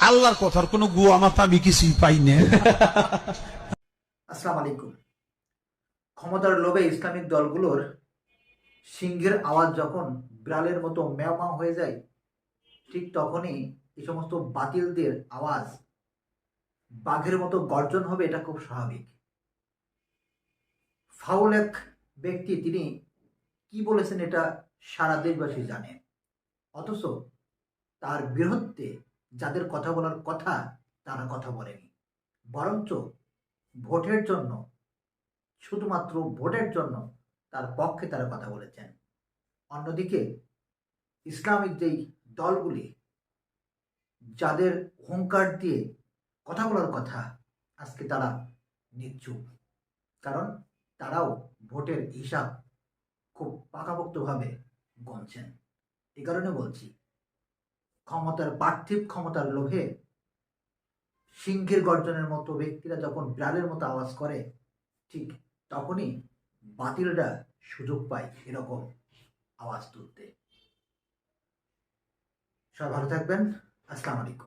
আল্লাহর কথার কোনো গুয়া মাথা আমি কিছুই পাই না। আসসালামু আলাইকুম। ক্ষমতার লোভে ইসলামিক দলগুলোর সিংহের আওয়াজ যখন বিড়ালের মতো ম্যাও ম্যাও হয়ে যায়, ঠিক তখনই এই সমস্ত বাতিলদের আওয়াজ বাঘের মতো গর্জন হবে, এটা খুব স্বাভাবিক। ফাউল এক ব্যক্তি, তিনি কি বলেছেন এটা সারা দেশবাসী জানে, অথচ তার বিরুদ্ধে যাদের কথা বলার কথা তারা কথা বলেনি, বরঞ্চ ভোটের জন্য, শুধুমাত্র ভোটের জন্য তার পক্ষে তারা কথা বলেছেন। অন্যদিকে ইসলামিক যেই দলগুলি, যাদের হুঙ্কার দিয়ে কথা বলার কথা, আজকে তারা নিশ্চুপ। কারণ তারাও ভোটের হিসাব খুব পাকাপোক্তভাবে গুনছেন। এই কারণে বলছি, ক্ষমতার পার্থিব ক্ষমতার লোভে সিংহের গর্জনের মতো ব্যক্তিরা যখন বিড়ালের মতো আওয়াজ করে, ঠিক তখনই বাতিলরা সুযোগ পায় এরকম আওয়াজ তুলতে। সবাই ভালো থাকবেন। আসসালামু আলাইকুম।